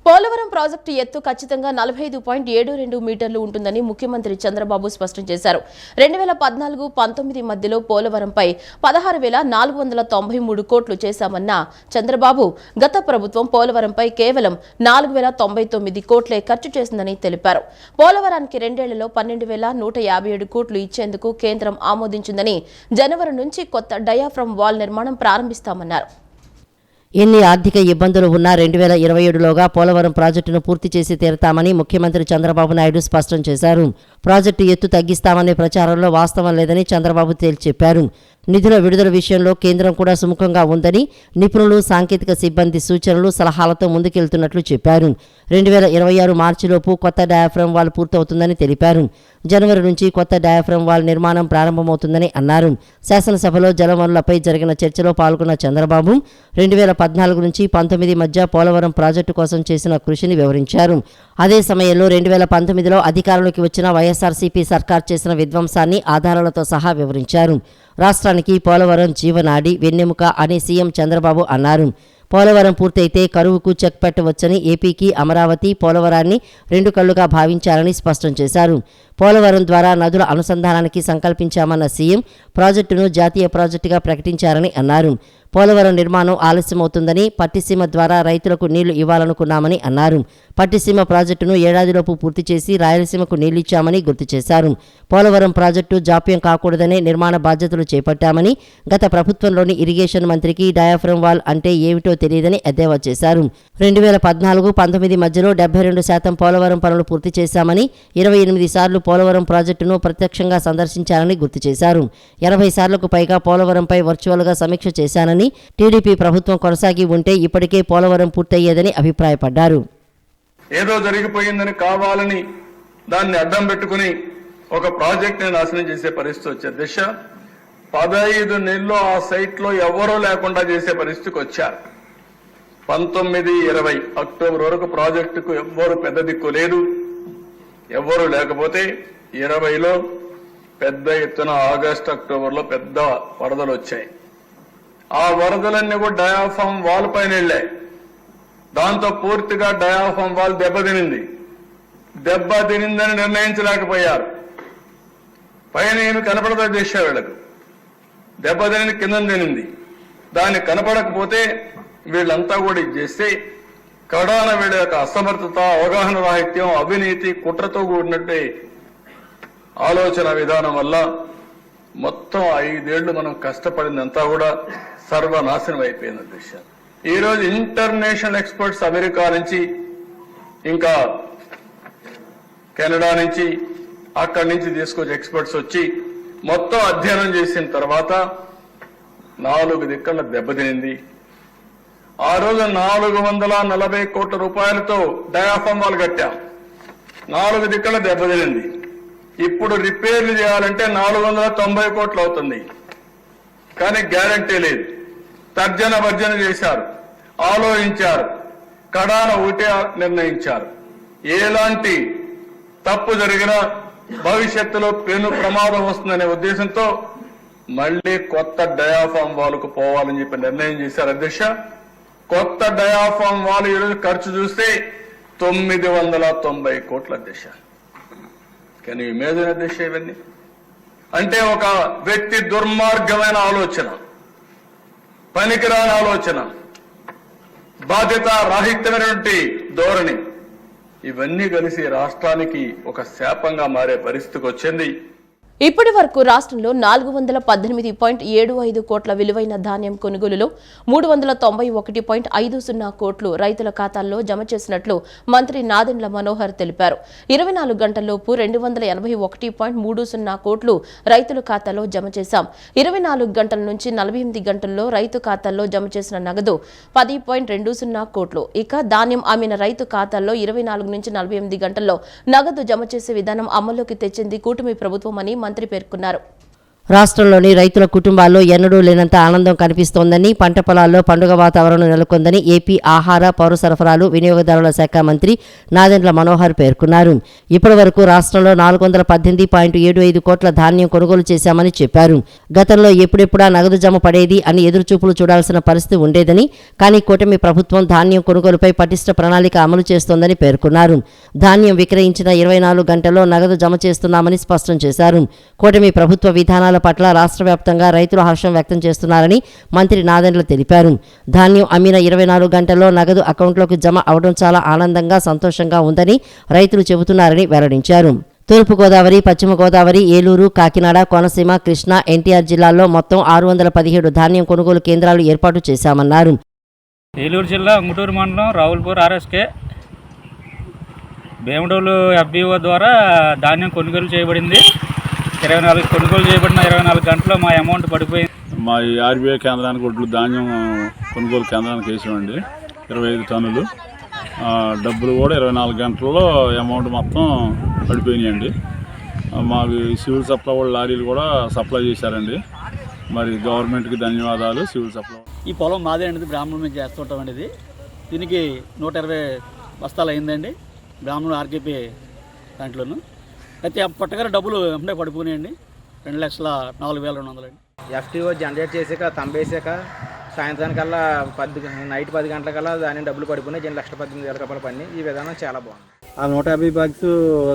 Polavaram project ఎత్తు ఖచ్చితంగా 45.72 మీటర్లు ఉంటుందని ముఖ్యమంత్రి చంద్రబాబు స్పష్టం చేశారు. 2014-19 మధ్యలో పోలవరంపై 16,493 కోట్లు చేశామన్న చంద్రబాబు గత ప్రభుత్వం పోలవరంపై కేవలం 4,099 కోట్లే ఖర్చు చేసిందని తెలిపారు. పోలవరానికి 2 ఏళ్లలో 12,157 కోట్లు ఇచ్చేందుకు కేంద్రం ఆమోదించిందని, జనవరి నుంచి కొత్త డయాఫ్రమ్ వాల్ నిర్మాణం ప్రారంభిస్తామన్నారు. ఎన్ని ఆర్థిక ఇబ్బందులు ఉన్నా 2027లోగా పోలవరం ప్రాజెక్టును పూర్తి చేసి తీరతామని ముఖ్యమంత్రి చంద్రబాబు నాయుడు స్పష్టం చేశారు. ప్రాజెక్టు ఎత్తు తగ్గిస్తామనే ప్రచారంలో వాస్తవం లేదని చంద్రబాబు తేల్చి చెప్పారు. నిధుల విడుదల విషయంలో కేంద్రం కూడా సుముఖంగా ఉందని, నిపుణులు, సాంకేతిక సిబ్బంది సూచనలు, సలహాలతో ముందుకెళ్తున్నట్లు చెప్పారు. 2026 మార్చిలోపు కొత్త డయాఫ్రమ్ వాల్ పూర్తవుతుందని తెలిపారు. జనవరి నుంచి కొత్త డయాఫ్రమ్ వాల్ నిర్మాణం ప్రారంభమవుతుందని అన్నారు. శాసనసభలో జలవనరులపై జరిగిన చర్చలో పాల్గొన్న చంద్రబాబు 2014 నుంచి 19 మధ్య పోలవరం ప్రాజెక్టు కోసం చేసిన కృషిని వివరించారు. అదే సమయంలో 2019లో అధికారంలోకి వచ్చిన వైఎస్ఆర్సీపీ సర్కార్ చేసిన విధ్వంసాన్ని ఆధారాలతో సహా వివరించారు. రాష్ట్రానికి పోలవరం జీవనాడి, వెన్నెముక అని సీఎం చంద్రబాబు అన్నారు. పోలవరం పూర్తయితే కరువుకు చెక్ పెట్టవచ్చని, ఏపీకి అమరావతి, పోలవరాన్ని 2 కళ్లుగా భావించాలని స్పష్టం చేశారు. పోలవరం ద్వారా నదుల అనుసంధానానికి సంకల్పించామన్న సీఎం ప్రాజెక్టును జాతీయ ప్రాజెక్టుగా ప్రకటించారని అన్నారు. పోలవరం నిర్మాణం ఆలస్యమవుతుందని, పట్టిసీమ ద్వారా రైతులకు నీళ్లు ఇవ్వాలనుకున్నామని అన్నారు. పట్టిసీమ ప్రాజెక్టును ఏడాదిలోపు పూర్తి చేసి రాయలసీమకు నీళ్లిచ్చామని గుర్తు చేశారు. పోలవరం ప్రాజెక్టు జాప్యం కాకూడదనే నిర్మాణ బాధ్యతలు చేపట్టామని, గత ప్రభుత్వంలోని ఇరిగేషన్ మంత్రికి డయాఫ్రమ్ వాల్ అంటే ఏమిటో తెలియదని ఎద్దేవా చేశారు. 2014-19 మధ్యలో 72% పోలవరం పనులు పూర్తి చేశామని, 28 సార్లు పోలవరం ప్రాజెక్టును ప్రత్యక్షంగా సందర్శించారని గుర్తు చేశారు. 80 సార్లకు పైగా పోలవరంపై వర్చువల్గా సమీక్ష చేశానని, టీడీపీ ప్రభుత్వం కొనసాగి ఉంటే ఇప్పటికే పోలవరం పూర్తయ్యేదని అభిప్రాయపడ్డారు. ఏదో జరిగిపోయిందని కావాలని దాన్ని అడ్డం పెట్టుకుని ఒక ప్రాజెక్ట్ ని నాశనం చేసే పరిస్థితి వచ్చే దిశ 15 నెలల్లో ఆ సైట్ లో ఎవరూ లేకుండా చేసే పరిస్థితికి వచ్చారు. 19-20 అక్టోబర్ వరకు ప్రాజెక్టుకు ఎవ్వరు పెద్ద దిక్కు లేదు. ఎవ్వరూ లేకపోతే 20లో పెద్ద ఎత్తున ఆగస్టు, అక్టోబర్లో పెద్ద వరదలు వచ్చాయి. ఆ వరదలన్నీ కూడా డయాఫ్రమ్ వాల్ పైన వెళ్ళాయి. దాంతో పూర్తిగా డయాఫ్రమ్ వాల్ దెబ్బతినిందని నిర్ణయించలేకపోయారు. పైన ఏమి కనపడదో చేసే వీళ్ళకు దెబ్బతిని కింద తినింది. దాన్ని కనపడకపోతే వీళ్ళంతా కూడా ఇది చేస్తే కడాన వీళ్ళ యొక్క అసమర్థత, అవగాహన రాహిత్యం, అవినీతి, కుట్రతో కూడినట్టే ఆలోచన విధానం వల్ల మొత్తం 5 ఏళ్లు మనం కష్టపడిందంతా కూడా సర్వనాశనం అయిపోయింది దిశ. ఈ రోజు ఇంటర్నేషనల్ ఎక్స్పర్ట్స్ అమెరికా నుంచి, ఇంకా కెనడా నుంచి, అక్కడి నుంచి తీసుకొచ్చి ఎక్స్పర్ట్స్ వచ్చి మొత్తం అధ్యయనం చేసిన తర్వాత 4 దిక్కల దెబ్బతినింది. ఆ రోజు 440 కోట్ల రూపాయలతో డయాఫ్రమ్ వాల్ కట్టాం. 4 దిక్కల దెబ్బతినింది. ఇప్పుడు రిపేర్లు చేయాలంటే 490 కోట్లు అవుతుంది. కానీ గ్యారంటీ లేదు. తర్జన భర్జన చేశారు, ఆలోచించారు, కడాన ఒకటే నిర్ణయించారు. ఎలాంటి తప్పు జరిగినా భవిష్యత్తులో పెను ప్రమాదం వస్తుందనే ఉద్దేశంతో మళ్లీ కొత్త డయాఫ్రమ్ వాల్కు పోవాలని చెప్పి నిర్ణయం చేశారు అధ్యక్ష. కొత్త డయాఫ్రమ్ వాల్ ఈరోజు ఖర్చు చూస్తే 990 కోట్ల అధ్యక్ష. కానీ ఇమేజిన్ అధ్యక్ష, ఇవన్నీ అంటే ఒక వ్యక్తి దుర్మార్గమైన ఆలోచన, పనికిరాని ఆలోచన, బాధ్యత రాహిత్యమైనటువంటి ధోరణి, ఇవన్నీ కలిసి రాష్ట్రానికి ఒక శాపంగా మారే పరిస్థితికి వచ్చింది. ఇప్పటి వరకు రాష్ట్రంలో 418.75 కోట్ల విలువైన ధాన్యం కొనుగోలులో 391.50 కోట్లు రైతుల ఖాతాల్లో జమ చేసినట్లు మంత్రి నాదెండ్ల మనోహర్ తెలిపారు. 24 గంటల్లోపు 221.30 కోట్లు రైతుల ఖాతాలో జమ చేశాం. 24 గంటల నుంచి 48 గంటల్లో రైతు ఖాతాల్లో జమ చేసిన నగదు 10.20 కోట్లు. ఇక ధాన్యం అమ్మిన రైతు ఖాతాల్లో 24 నుంచి 48 గంటల్లో నగదు జమ చేసే విధానం అమల్లోకి తెచ్చింది కూటమి ప్రభుత్వం అని మంత్రి పేర్కొన్నారు. రాష్ట్రంలోని రైతుల కుటుంబాల్లో ఎన్నడూ లేనంత ఆనందం కనిపిస్తోందని, పంట పొలాల్లో పండుగ వాతావరణం నెలకొందని ఏపీ ఆహార, పౌర సరఫరాలు, వినియోగదారుల శాఖ మంత్రి నాదెండ్ల మనోహర్ పేర్కొన్నారు. ఇప్పటి వరకు రాష్ట్రంలో 418.75 కోట్ల ధాన్యం కొనుగోలు చేశామని చెప్పారు. గతంలో ఎప్పుడెప్పుడా నగదు జమ పడేది అని ఎదురుచూపులు చూడాల్సిన పరిస్థితి ఉండేదని, కానీ కూటమి ప్రభుత్వం ధాన్యం కొనుగోలుపై పటిష్ట ప్రణాళిక అమలు చేస్తోందని పేర్కొన్నారు. ధాన్యం విక్రయించిన 24 గంటల్లో నగదు జమ చేస్తున్నామని స్పష్టం చేశారు. కూటమి ప్రభుత్వ విధానాల పట్ల రాష్ట్ర వ్యాప్తంగా రైతులు హర్షం వ్యక్తం చేస్తున్నారని మంత్రి నాదెండ్ల తెలిపారు. ధాన్యం అమ్మిన 24 గంటల్లో నగదు అకౌంట్లోకి జమ అవడం చాలా ఆనందంగా, సంతోషంగా ఉందని రైతులు చెబుతున్నారని వెల్లడించారు. తూర్పుగోదావరి, పశ్చిమ గోదావరి, ఏలూరు, కాకినాడ, కోనసీమ, కృష్ణా, ఎన్టీఆర్ జిల్లాల్లో మొత్తం 617 ధాన్యం కొనుగోలు కేంద్రాలు ఏర్పాటు చేశామన్నారు. ఏలూరు జిల్లా ఉంగుటూరు మండలం రావులపూర్ ఆర్ఎస్కే భీమడోలు ఎఫ్బిఓ ద్వారా ధాన్యం కొనుగోలు చేయబడింది. కొనుగోలు చేయబడిన 24 గంటల్లో మా అమౌంట్ పడిపోయింది. మా ఈ ఆర్బీఐ కేంద్రానికి ఒడ్లు ధాన్యం కొనుగోలు కేంద్రానికి వేసామండి 25 టన్నులు. డబ్బులు కూడా 24 గంటల్లో అమౌంట్ మొత్తం పడిపోయినాయండి. మాకు సివిల్ సప్లై వాళ్ళ లారీలు కూడా సప్లై చేశారండి. మరి గవర్నమెంట్కి ధన్యవాదాలు. సివిల్ సప్లై ఈ పొలం మాదే అండి, బ్రాహ్మణులు మేము చేస్తుంటామండి. దీనికి 120 బస్తాలు అయిందండి బ్రాహ్మణులు ఆర్కేపీ దాంట్లోనూ. అయితే పట్టగారు డబ్బులు వెంటనే పడిపోయినాయండి. 2,04,200 అండి. ఎఫ్టీఓ జనరేట్ చేసాక తంబేసాక సాయంత్రానికల్లా నైట్ 10 గంటలకల్లా దాని డబ్బులు పడిపోయినాయి. 2,18,000 రూపాయలు పడినాయి. ఈ విధానం చాలా బాగుంది. ఆ 150 బ్యాగ్స్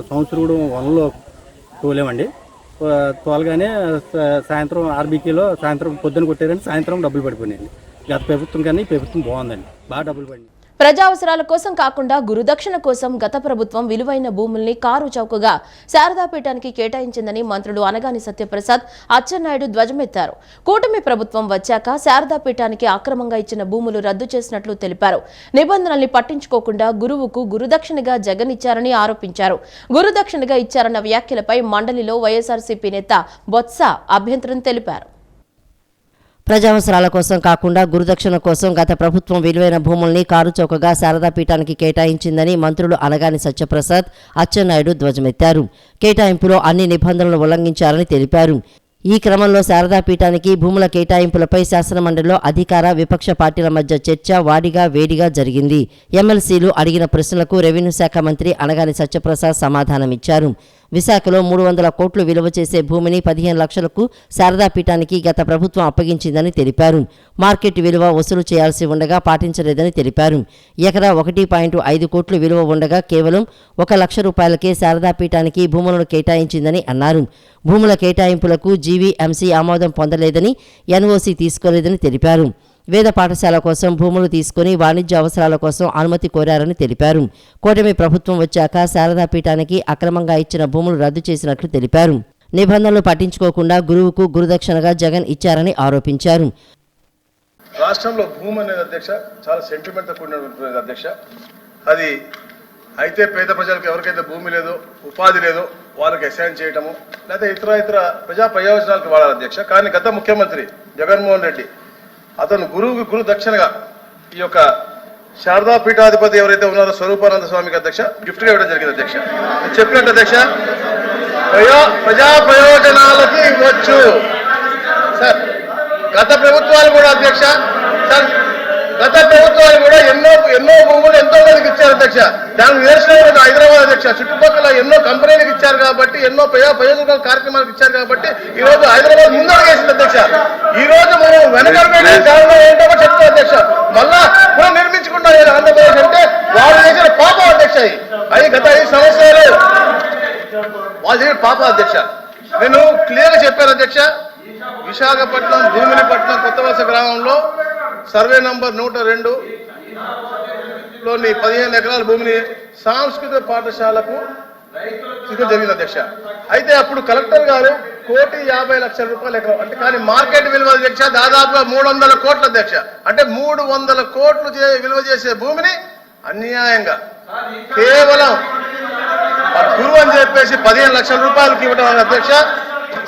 సంవత్సరం కూడా వనలో తోలేమండి. తోలగానే సాయంత్రం ఆర్బీకేలో సాయంత్రం పొద్దున కొట్టారని సాయంత్రం డబ్బులు పడిపోయినాయండి. గత ప్రభుత్వం కానీ ఈ ప్రభుత్వం బాగుందండి, బాగా డబ్బులు పడినాయి. ప్రజా అవసరాల కోసం కాకుండా గురుదక్షిణ కోసం గత ప్రభుత్వం విలువైన భూముల్ని కారు చౌకగా శారదాపీఠానికి కేటాయించిందని మంత్రులు అనగాని సత్యప్రసాద్, అచ్చెన్నాయుడు ధ్వజమెత్తారు. కూటమి ప్రభుత్వం వచ్చాక శారదాపీఠానికి అక్రమంగా ఇచ్చిన భూములు రద్దు చేసినట్లు తెలిపారు. నిబంధనల్ని పట్టించుకోకుండా గురువుకు గురుదక్షిణగా జగన్ ఇచ్చారని ఆరోపించారు. గురుదక్షిణగా ఇచ్చారన్న వ్యాఖ్యలపై మండలిలో వైఎస్ఆర్సీపీ నేత బొత్స అభ్యంతరం తెలిపారు. ప్రజావసరాల కోసం కాకుండా గురుదక్షిణ కోసం గత ప్రభుత్వం విలువైన భూముల్ని కారు చౌకగా శారదాపీఠానికి కేటాయించిందని మంత్రులు అనగాని సత్యప్రసాద్, అచ్చెన్నాయుడు ధ్వజమెత్తారు. కేటాయింపులో అన్ని నిబంధనలు ఉల్లంఘించారని తెలిపారు. ఈ క్రమంలో శారదాపీఠానికి భూముల కేటాయింపులపై శాసనమండలిలో అధికార, విపక్ష పార్టీల మధ్య చర్చ వాడిగా వేడిగా జరిగింది. ఎమ్మెల్సీలు అడిగిన ప్రశ్నలకు రెవెన్యూ శాఖ మంత్రి అనగాని సత్యప్రసాద్ సమాధానమిచ్చారు. విశాఖలో 300 కోట్లు విలువ చేసే భూమిని 15 లక్షలకు శారదాపీఠానికి గత ప్రభుత్వం అప్పగించిందని తెలిపారు. మార్కెట్ విలువ వసూలు చేయాల్సి ఉండగా పాటించలేదని తెలిపారు. ఎకరా 1.5 కోట్లు విలువ ఉండగా కేవలం 1 లక్ష రూపాయలకే శారదాపీఠానికి భూములను కేటాయించిందని అన్నారు. భూముల కేటాయింపులకు జీవీఎంసీ ఆమోదం పొందలేదని, ఎన్ఓసీ తీసుకోలేదని తెలిపారు. వేద పాఠశాల కోసం భూములు తీసుకుని వాణిజ్య అవసరాల కోసం అనుమతి కోరారని తెలిపారు. కూటమి ప్రభుత్వం వచ్చాక శారదాపీఠానికి అక్రమంగా ఇచ్చిన భూములు రద్దు చేసినట్లు తెలిపారు. నిబంధనలు పట్టించుకోకుండా గురువుకు గురుదక్షిణగా జగన్ ఇచ్చారని ఆరోపించారు. రాష్ట్రంలో భూమి అనేది అధ్యక్ష చాలా సెంటిమెంట్తో కూడినటువంటి అధ్యక్ష. అది అయితే పేద ప్రజలకు ఎవరికైతే భూమి లేదో, ఉపాధి లేదో వాళ్ళకి అసైన్ చేయటము, లేదా ఇతర ప్రజా ప్రయోజనాలకు వాడాలి అధ్యక్ష. కానీ గత ముఖ్యమంత్రి జగన్మోహన్ రెడ్డి అతను గురువుకి గురు దక్షిణగా ఈ యొక్క శారదా పీఠాధిపతి ఎవరైతే ఉన్నారో స్వరూపానంద స్వామికి అధ్యక్ష గిఫ్ట్గా ఇవ్వడం జరిగింది అధ్యక్ష. నేను చెప్పినట్టు అధ్యక్ష ప్రజా ప్రయోజనాలకి ఇవ్వచ్చు సార్. గత ప్రభుత్వాలు కూడా అధ్యక్ష సార్, గత ప్రభుత్వాలు కూడా ఎన్నో భూములు ఎంతో మందికి ఇచ్చారు అధ్యక్ష. దానికి నిదర్శనం హైదరాబాద్ అధ్యక్ష. చుట్టుపక్కల ఎన్నో కంపెనీలకు ఇచ్చారు కాబట్టి, ఎన్నో ప్రయోజనాల కార్యక్రమాలకు ఇచ్చారు కాబట్టి ఈ రోజు హైదరాబాద్ ముందడుగేసింది అధ్యక్ష. ఈ రోజు మనం వెనకబడే కారణం ఏంటో చెప్తాం అధ్యక్ష. మళ్ళా పునర్నిర్మించుకుంటాం ఆంధ్రప్రదేశ్ అంటే వాళ్ళు చేసిన పాపం అధ్యక్ష. అది గత 5 సంవత్సరాలు వాళ్ళు చేసిన పాపం అధ్యక్ష. నేను క్లియర్ గా చెప్పాను అధ్యక్ష. విశాఖపట్నం భూమినిపట్నం కొత్తవలస గ్రామంలో సర్వే నంబర్ 102 లోని 15 ఎకరాల భూమిని సాంస్కృతిక పాఠశాలకు జరిగింది అధ్యక్ష. అయితే అప్పుడు కలెక్టర్ గారు 1,50,00,000 రూపాయలు ఎకరం అంటే, కానీ మార్కెట్ విలువ అధ్యక్ష దాదాపుగా 300 కోట్ల అధ్యక్ష. అంటే 300 కోట్లు విలువ చేసే భూమిని అన్యాయంగా కేవలం గురువు అని చెప్పేసి 15 లక్షల రూపాయలకి ఇవ్వడం అధ్యక్ష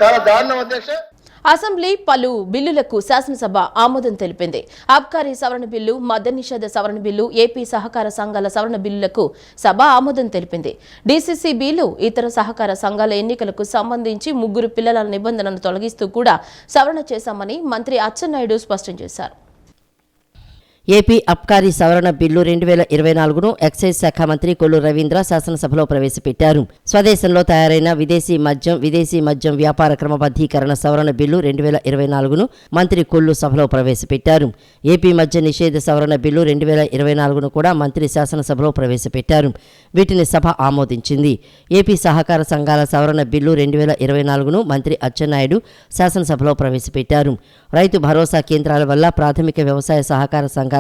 చాలా దారుణం అధ్యక్ష. అసెంబ్లీ పలు బిల్లులకు శాసనసభ ఆమోదం తెలిపింది. అబ్కారీ సవరణ బిల్లు, మద్య నిషేధ సవరణ బిల్లు, ఏపీ సహకార సంఘాల సవరణ బిల్లులకు సభ ఆమోదం తెలిపింది. డీసీసీ బిల్లు, ఇతర సహకార సంఘాల ఎన్నికలకు సంబంధించి 3 పిల్లల నిబంధనను తొలగిస్తూ కూడా సవరణ చేశామని మంత్రి అచ్చెన్నాయుడు స్పష్టం చేశారు. ఏపీ అబ్కారీ సవరణ బిల్లు 2024ను ఎక్సైజ్ శాఖ మంత్రి కొల్లు రవీంద్ర శాసనసభలో ప్రవేశపెట్టారు. స్వదేశంలో తయారైన విదేశీ మద్యం వ్యాపార క్రమబద్ధీకరణ సవరణ బిల్లు 2024ను మంత్రి కొల్లు సభలో ప్రవేశపెట్టారు. ఏపీ మద్య నిషేధ సవరణ బిల్లు 2024ను కూడా మంత్రి శాసనసభలో ప్రవేశపెట్టారు. వీటిని సభ ఆమోదించింది. ఏపీ సహకార సంఘాల సవరణ బిల్లు 2024ను మంత్రి అచ్చెన్నాయుడు శాసనసభలో ప్రవేశపెట్టారు. రైతు భరోసా కేంద్రాల వల్ల ప్రాథమిక వ్యవసాయ సహకార సంఘాలకు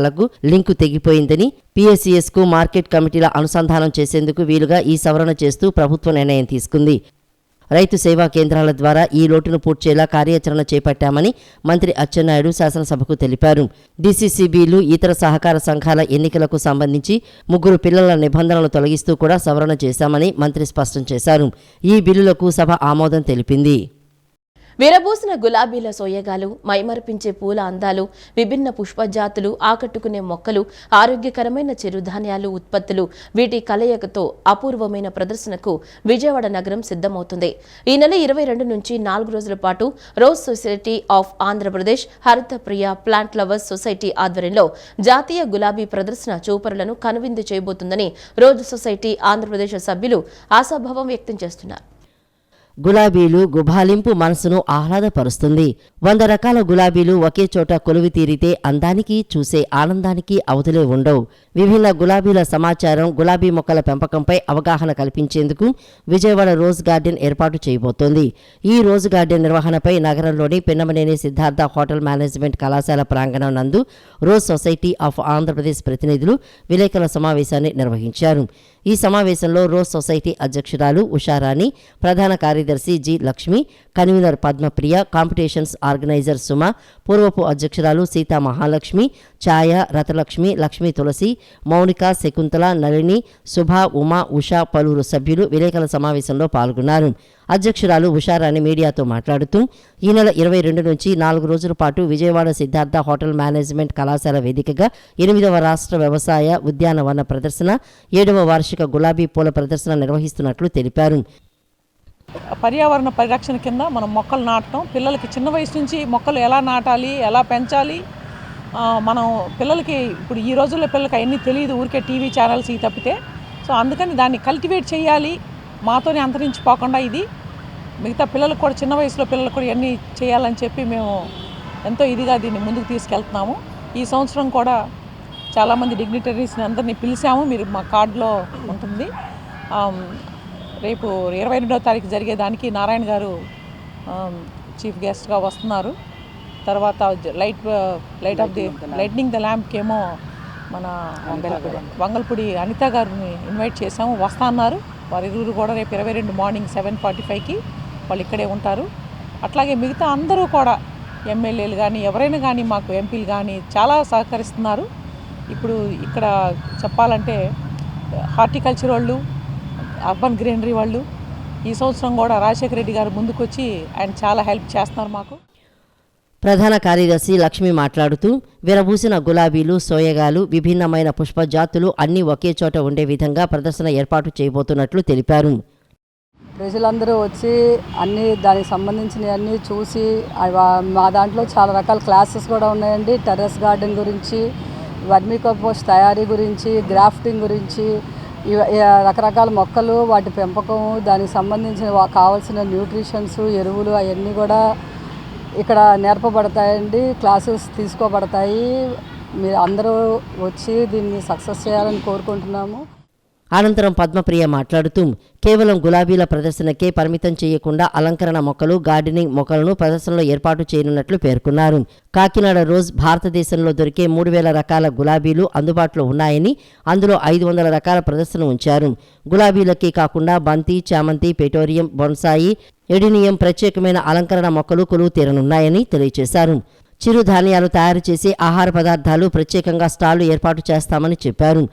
లింకు తెగిపోయిందని, పీఎస్సీఎస్కు మార్కెట్ కమిటీల అనుసంధానం చేసేందుకు వీలుగా ఈ సవరణ చేస్తూ ప్రభుత్వం నిర్ణయం తీసుకుంది. రైతు సేవా కేంద్రాల ద్వారా ఈ లోటును పూడ్చేలా కార్యాచరణ చేపట్టామని మంత్రి అచ్చెన్నాయుడు శాసనసభకు తెలిపారు. డీసీసీబీలు, ఇతర సహకార సంఘాల ఎన్నికలకు సంబంధించి 3 పిల్లల నిబంధనలు తొలగిస్తూ కూడా సవరణ చేశామని మంత్రి స్పష్టం చేశారు. ఈ బిల్లులకు సభ ఆమోదం తెలిపింది. విరబూసిన గులాబీల సోయగాలు, మైమరపించే పూల అందాలు, విభిన్న పుష్పజాతులు, ఆకట్టుకునే మొక్కలు, ఆరోగ్యకరమైన చిరుధాన్యాలు ఉత్పత్తులు, వీటి కలయికతో అపూర్వమైన ప్రదర్శనకు విజయవాడ నగరం సిద్ధమవుతుంది. ఈ నెల 22 నుంచి 4 రోజుల పాటు rose society of Andhra Pradesh, Haritapriya plant lovers society ఆధ్వర్యంలో జాతీయ గులాబీ ప్రదర్శన చూపరులను కనువిందు చేయబోతుందని రోజ్ సొసైటీ ఆంధ్రప్రదేశ్ సభ్యులు ఆశాభావం వ్యక్తం చేస్తున్నారు. గులాబీలు గుబాలింపు మనసును ఆహ్లాదపరుస్తుంది. 100 రకాల గులాబీలు ఒకే చోట కొలువి తీరితే అందానికి, చూసే ఆనందానికి అవధులే ఉండవు. విభిన్న గులాబీల సమాచారం, గులాబీ మొక్కల పెంపకంపై అవగాహన కల్పించేందుకు విజయవాడ రోజ్ గార్డెన్ ఏర్పాటు చేయబోతోంది. ఈ రోజ్ గార్డెన్ నిర్వహణపై నగరంలోని పిన్నమనేని సిద్ధార్థ హోటల్ మేనేజ్మెంట్ కళాశాల ప్రాంగణం నందు రోజ్ సొసైటీ ఆఫ్ ఆంధ్రప్రదేశ్ ప్రతినిధులు విలేకరుల సమావేశాన్ని నిర్వహించారు. ఈ సమావేశంలో రోజ్ సొసైటీ అధ్యక్షురాలు ఉషారాణి, ప్రధాన కార్యదర్శి G Lakshmi, convener Padmapriya, competitions organizer Suma, పూర్వపు అధ్యక్షురాలు సీతా మహాలక్ష్మి, ఛాయ, రథలక్ష్మి, లక్ష్మీ తులసి, మౌనిక, శకుంతల, నళిని, శుభ, ఉమా, ఉషా పలువురు సభ్యులు విలేకరుల సమావేశంలో పాల్గొన్నారు. అధ్యక్షురాలు ఉషారాణి మీడియాతో మాట్లాడుతూ ఈ నెల 22 నుంచి 4 రోజుల పాటు విజయవాడ సిద్ధార్థ హోటల్ మేనేజ్మెంట్ కళాశాల వేదికగా 8వ రాష్ట్ర వ్యవసాయ ఉద్యానవన ప్రదర్శన, 7వ వార్షిక గులాబీ పూల ప్రదర్శన నిర్వహిస్తున్నట్లు తెలిపారు. పర్యావరణ పరిరక్షణ కింద మనం మొక్కలు నాటడం, పిల్లలకి చిన్న వయసు నుంచి మొక్కలు ఎలా నాటాలి, ఎలా పెంచాలి, మనం పిల్లలకి ఇప్పుడు ఈ రోజుల్లో పిల్లలకి అవన్నీ తెలియదు, ఊరికే టీవీ ఛానల్స్ ఇవి తప్పితే. సో అందుకని దాన్ని కల్టివేట్ చేయాలి, మాతోనే అంతరించిపోకుండా ఇది మిగతా పిల్లలకు కూడా, చిన్న వయసులో పిల్లలకు కూడా ఇవన్నీ చేయాలని చెప్పి మేము ఎంతో ఇదిగా దీన్ని ముందుకు తీసుకెళ్తున్నాము. ఈ సంవత్సరం కూడా చాలామంది డిగ్నిటరీస్ని అందరినీ పిలిచాము, మీరు మా కార్డులో ఉంటుంది. రేపు 22వ తారీఖు జరిగేదానికి నారాయణ గారు చీఫ్ గెస్ట్గా వస్తున్నారు. తర్వాత లైట్నింగ్ ద ల్యాంప్కేమో మన వంగల్పూడి అనిత గారిని ఇన్వైట్ చేశాము, వస్తా అన్నారు. వారిరువురు కూడా రేపు 22 మార్నింగ్ 7:45కి వాళ్ళు ఇక్కడే ఉంటారు. అట్లాగే మిగతా అందరూ కూడా ఎమ్మెల్యేలు కానీ ఎవరైనా కానీ మాకు ఎంపీలు కానీ చాలా సహకరిస్తున్నారు. ఇప్పుడు ఇక్కడ చెప్పాలంటే హార్టికల్చర్ వాళ్ళు, అర్బన్ గ్రీనరీ వాళ్ళు ఈ సంవత్సరం కూడా రాజశేఖర రెడ్డి గారు ముందుకు వచ్చి ఆయన చాలా హెల్ప్ చేస్తున్నారు మాకు. ప్రధాన కార్యదర్శి లక్ష్మి మాట్లాడుతూ విరబూసిన గులాబీలు, సోయగాలు, విభిన్నమైన పుష్పజాతులు అన్నీ ఒకే చోట ఉండే విధంగా ప్రదర్శన ఏర్పాటు చేయబోతున్నట్లు తెలిపారు. ప్రజలందరూ వచ్చి అన్నీ దానికి సంబంధించినవన్నీ చూసి, మా దాంట్లో చాలా రకాల క్లాసెస్ కూడా ఉన్నాయండి. టెర్రస్ గార్డెన్ గురించి, వర్మీ కంపోస్ట్ తయారీ గురించి, గ్రాఫ్టింగ్ గురించి, రకరకాల మొక్కలు, వాటి పెంపకం, దానికి సంబంధించిన కావాల్సిన న్యూట్రిషన్స్, ఎరువులు అవన్నీ కూడా ఇక్కడ నేర్పబడతాయండి. క్లాసెస్ తీసుకోబడతాయి. మీరు అందరూ వచ్చి దీన్ని సక్సెస్ చేయాలని కోరుకుంటున్నాము. అనంతరం పద్మప్రియ మాట్లాడుతూ కేవలం గులాబీల ప్రదర్శనకే పరిమితం చేయకుండా అలంకరణ మొక్కలు, గార్డెనింగ్ మొక్కలను ప్రదర్శనలో ఏర్పాటు చేయనున్నట్లు పేర్కొన్నారు. కాకినాడ రోజ్ భారతదేశంలో దొరికే 3000 రకాల గులాబీలు అందుబాటులో ఉన్నాయని, అందులో 500 రకాల ప్రదర్శన ఉంచారు. గులాబీలకే కాకుండా బంతి, చామంతి, పెటోరియం, బొన్సాయి, ఎడినియం ప్రత్యేకమైన అలంకరణ మొక్కలు కొలువు తీరనున్నాయని తెలియజేశారు. చిరుధాన్యాలు తయారు చేసే ఆహార పదార్థాలు ప్రత్యేకంగా స్టాళ్లు ఏర్పాటు చేస్తామని చెప్పారు.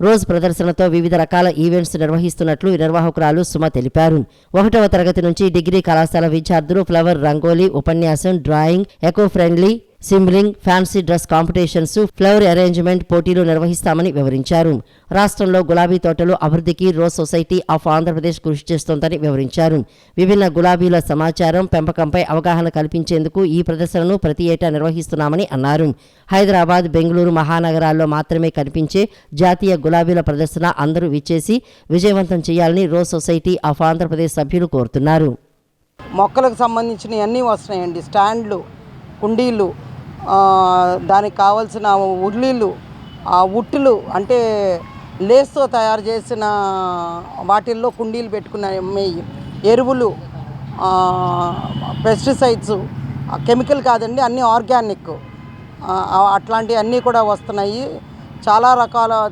రోజ్ ప్రదర్శనతో వివిధ రకాల ఈవెంట్స్ నిర్వహిస్తున్నట్లు నిర్వాహకురాలు సుమ తెలిపారు. 1వ తరగతి నుంచి డిగ్రీ కళాశాల విద్యార్థులు ఫ్లవర్ రంగోలీ, ఉపన్యాసం, డ్రాయింగ్, ఎకో ఫ్రెండ్లీ సింబ్లింగ్, fancy dress competitions, flower arrangement పోటీలు నిర్వహిస్తామని వివరించారు. రాష్ట్రంలో గులాబీ తోటలు అభివృద్ధికి రోజ్ సొసైటీ ఆఫ్ ఆంధ్రప్రదేశ్ కృషి చేస్తోందని వివరించారు. విభిన్న గులాబీల సమాచారం, పెంపకంపై అవగాహన కల్పించేందుకు ఈ ప్రదర్శనను ప్రతి ఏటా నిర్వహిస్తున్నామని అన్నారు. హైదరాబాద్, బెంగళూరు మహానగరాల్లో మాత్రమే కనిపించే జాతీయ గులాబీల ప్రదర్శన అందరూ విచ్చేసి విజయవంతం చేయాలని రోజ్ సొసైటీ ఆఫ్ ఆంధ్రప్రదేశ్ సభ్యులు కోరుతున్నారు. మొక్కలకు సంబంధించిన అన్నీ వస్తున్నాయండి. స్టాండ్లు, కుండీలు, దానికి కావాల్సిన ఉర్లీలు, ఉట్టులు అంటే లేస్తో తయారు చేసిన వాటిల్లో కుండీలు పెట్టుకున్న ఎరువులు, పెస్టిసైడ్స్, కెమికల్ కాదండి, అన్నీ ఆర్గానిక్, అట్లాంటివి అన్నీ కూడా వస్తున్నాయి.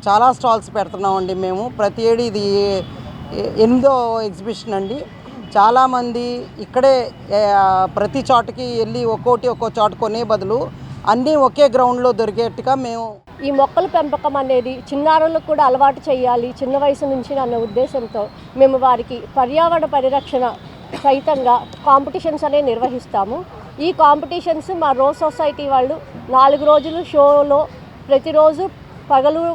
చాలా స్టాల్స్ పెడుతున్నామండి మేము. ప్రతి ఏడు ఇది 8వ ఎగ్జిబిషన్ అండి. చాలామంది ఇక్కడే ప్రతి చోటకి వెళ్ళి ఒక్కో చోట కొనే బదులు అన్నీ ఒకే గ్రౌండ్లో దొరికేట్టుగా మేము ఈ మొక్కల పెంపకం అనేది చిన్నారులకు కూడా అలవాటు చేయాలి చిన్న వయసు నుంచి అన్న ఉద్దేశంతో మేము వారికి పర్యావరణ పరిరక్షణ సహితంగా కాంపిటీషన్స్ అనేవి నిర్వహిస్తాము. ఈ కాంపిటీషన్స్ మా రోజ్ సొసైటీ వాళ్ళు 4 రోజులు షోలో ప్రతిరోజు పగలు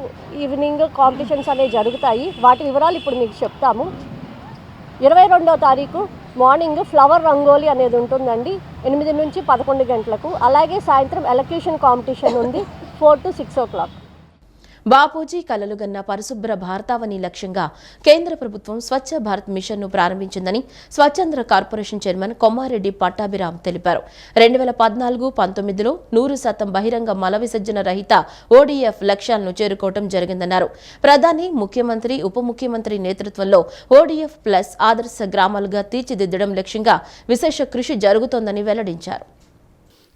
ఈవినింగ్ కాంపిటీషన్స్ అనేవి జరుగుతాయి. వాటి వివరాలు ఇప్పుడు మీకు చెప్తాము. 22వ తారీఖు మార్నింగ్ ఫ్లవర్ రంగోలీ అనేది ఉంటుందండి 8 నుంచి 11 గంటలకు. అలాగే సాయంత్రం ఎలక్యూషన్ కాంపిటీషన్ ఉంది 4 to 6 o'clock. బాపూజీ కలలుగన్న పరిశుభ్ర భారతావని లక్ష్యంగా కేంద్ర ప్రభుత్వం స్వచ్ఛ భారత్ మిషన్ను ప్రారంభించిందని స్వచ్ఛంద్ర కార్పొరేషన్ చైర్మన్ కొమ్మారెడ్డి పట్టాభిరామ్ తెలిపారు. 2014-19లో 100% బహిరంగ మల విసర్జన రహిత ODF లక్ష్యాలను చేరుకోవడం జరిగిందన్నారు. ప్రధాని, ముఖ్యమంత్రి, ఉప ముఖ్యమంత్రి నేతృత్వంలో ODF ప్లస్ ఆదర్శ గ్రామాలుగా తీర్చిదిద్దడం లక్ష్యంగా విశేష కృషి జరుగుతోందని వెల్లడించారు.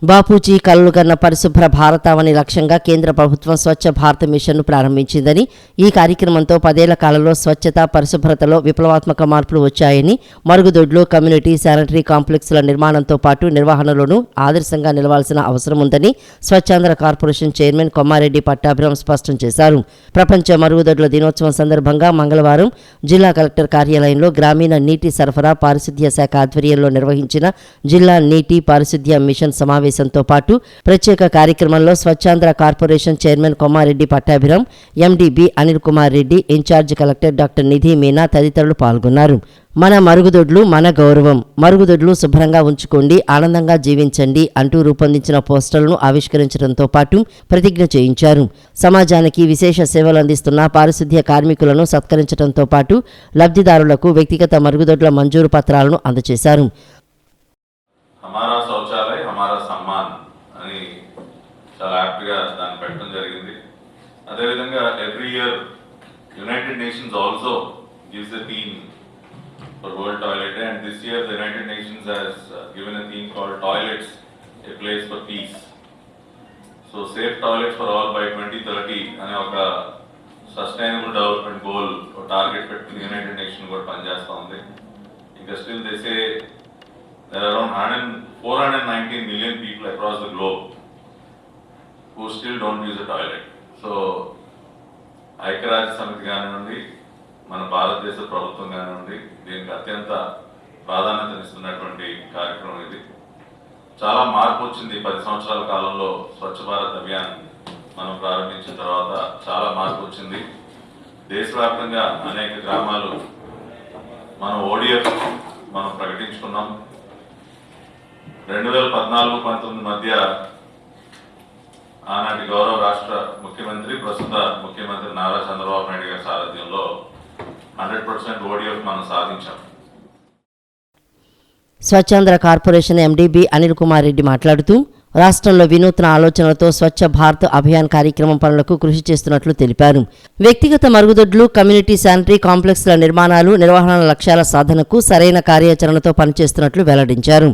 బాపూజీ కలలుగన్న పరిశుభ్ర భారతావని లక్ష్యంగా కేంద్ర ప్రభుత్వం స్వచ్ఛ భారత్ మిషన్ను ప్రారంభించిందని, ఈ కార్యక్రమంతో 10 ఏళ్ల కాలంలో స్వచ్ఛత, పరిశుభ్రతలో విప్లవాత్మక మార్పులు వచ్చాయని, మరుగుదొడ్లు, కమ్యూనిటీ శానిటరీ కాంప్లెక్స్ల నిర్మాణంతో పాటు నిర్వహణలోనూ ఆదర్శంగా నిలవాల్సిన అవసరం ఉందని స్వచ్ఛాంధ్ర కార్పొరేషన్ చైర్మన్ కొమ్మారెడ్డి పట్టాభిరామ్ స్పష్టం చేశారు. ప్రపంచ మరుగుదొడ్ల దినోత్సవం సందర్భంగా మంగళవారం జిల్లా కలెక్టర్ కార్యాలయంలో గ్రామీణ నీటి సరఫరా, పారిశుద్ధ్య శాఖ ఆధ్వర్యంలో నిర్వహించిన జిల్లా నీటి పారిశుద్ధ్య మిషన్ సమావేశంతో పాటు ప్రత్యేక కార్యక్రమంలో Swachhandhra corporation chairman Kommareddy Pattabhiram, MD B Anil Kumar Reddy, incharge collector doctor Nidhi Meena తదితరులు పాల్గొన్నారు. మన మరుగుదొడ్లు మన గౌరవం, మరుగుదొడ్లు శుభ్రంగా ఉంచుకోండి, ఆనందంగా జీవించండి అంటూ రూపొందించిన పోస్టర్లను ఆవిష్కరించడంతో పాటు ప్రతిజ్ఞ చేయించారు. సమాజానికి విశేష సేవలు అందిస్తున్న పారిశుద్ధ్య కార్మికులను సత్కరించడంతో పాటు లబ్ధిదారులకు వ్యక్తిగత మరుగుదొడ్ల మంజూరు పత్రాలను అందజేశారు. హమారా శౌచాలయ హమారా సమ్మాన్ అని చాలా యాప్ట్గా దాన్ని పెట్టడం జరిగింది. అదేవిధంగా every year United nations also gives a theme for world toilet day, and this year the United nations has given a theme called toilets a place for piece. So safe toilets for all by 2030 అనే ఒక sustainable development goal target పెట్టుకుని United nation కూడా పనిచేస్తూ ఉంది. ఇంకా still they say there are around 419 million people across the globe who still don't use a toilet. So, ఐక్యరాజ్య సమితి కానివ్వండి, మన భారతదేశ ప్రభుత్వం కానివ్వండి, దీనికి అత్యంత ప్రాధాన్యతనిస్తున్నటువంటి కార్యక్రమం ఇది. చాలా మార్పు వచ్చింది 10 సంవత్సరాల కాలంలో. స్వచ్ఛ భారత్ అభియాన్ మనం ప్రారంభించిన తర్వాత చాలా మార్పు వచ్చింది. దేశవ్యాప్తంగా అనేక గ్రామాలు మనం ODF మనం ప్రకటించుకున్నాం. 2014-19 మధ్య ఆనాటి గౌరవ రాష్ట్ర ముఖ్యమంత్రి, ప్రస్తుత ముఖ్యమంత్రి నారా చంద్రబాబు నాయుడు గారి సారథ్యంలో 100% ODF మనం సాధించాం. Swachhandhra corporation MD B Anil Kumar Reddy మాట్లాడుతూ రాష్ట్రంలో వినూత్న ఆలోచనలతో స్వచ్ఛ భారత్ అభియాన్ కార్యక్రమం పనులకు కృషి చేస్తున్నట్లు తెలిపారు. వ్యక్తిగత మరుగుదొడ్లు, కమ్యూనిటీ శానిటరీ కాంప్లెక్స్ల నిర్మాణాలు, నిర్వహణ లక్ష్యాల సాధనకు సరైన కార్యాచరణతో పనిచేస్తున్నట్లు వెల్లడించారు.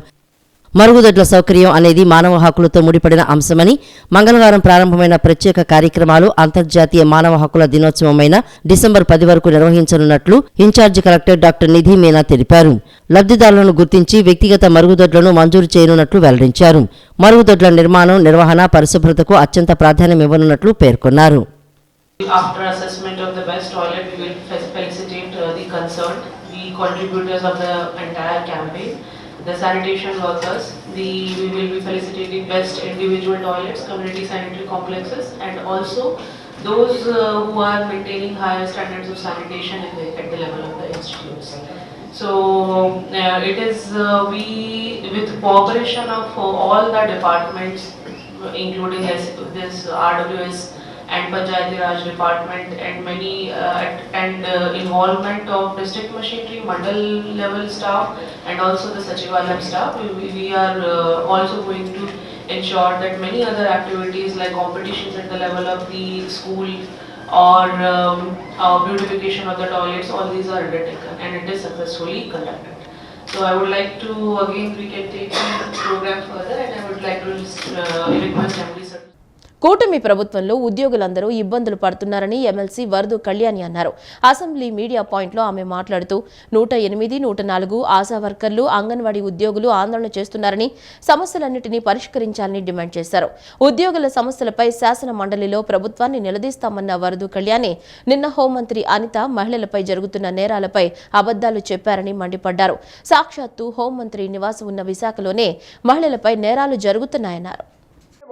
మరుగుదొడ్ల సౌకర్యం అనేది మానవ హక్కులతో ముడిపడిన అంశమని, మంగళవారం ప్రారంభమైన ప్రత్యేక కార్యక్రమాలు అంతర్జాతీయ మానవ హక్కుల దినోత్సవమైన డిసెంబర్ 10 వరకు నిర్వహించనున్నట్లు incharge collector doctor Nidhi Meena తెలిపారు. లబ్ధిదారులను గుర్తించి వ్యక్తిగత మరుగుదొడ్లను మంజూరు చేయనున్నట్లు వెల్లడించారు. మరుగుదొడ్ల నిర్మాణం, నిర్వహణ, పరిశుభ్రతకు అత్యంత ప్రాధాన్యం ఇవ్వనున్నట్లు పేర్కొన్నారు. After assessment of the best toilet, we will felicitate the concerned, the contributors of the entire campaign, the sanitation workers. We will be felicitating best individual toilets, community sanitary complexes, and also those who are maintaining higher standards of sanitation at the level of the institutes. So it is we, with cooperation of all the departments, including this RWS and Panchayati Raj department and many involvement of district machinery, mandal level staff and also the Sachivalayam staff, we are also going to ensure that many other activities like competitions at the level of the school or beautification of the toilets, all these are undertaken and it is successfully conducted. So I would like to, again we can take the program further and I would like to request MD sir. కూటమి ప్రభుత్వంలో ఉద్యోగులందరూ ఇబ్బందులు పడుతున్నారని MLC వరదు Kalyani అన్నారు. Assembly media పాయింట్లో ఆమె మాట్లాడుతూ 108, 104 ఆశా వర్కర్లు, అంగన్వాడీ ఉద్యోగులు ఆందోళన చేస్తున్నారని, సమస్యలన్నింటినీ పరిష్కరించాలని డిమాండ్ చేశారు. ఉద్యోగుల సమస్యలపై శాసన మండలిలో ప్రభుత్వాన్ని నిలదీస్తామన్న వరదు కళ్యాణి నిన్న హోంమంత్రి అనిత మహిళలపై జరుగుతున్న నేరాలపై అబద్దాలు చెప్పారని మండిపడ్డారు. సాక్షాత్తు హోంమంత్రి నివాసం ఉన్న విశాఖలోనే మహిళలపై నేరాలు జరుగుతున్నాయన్నారు.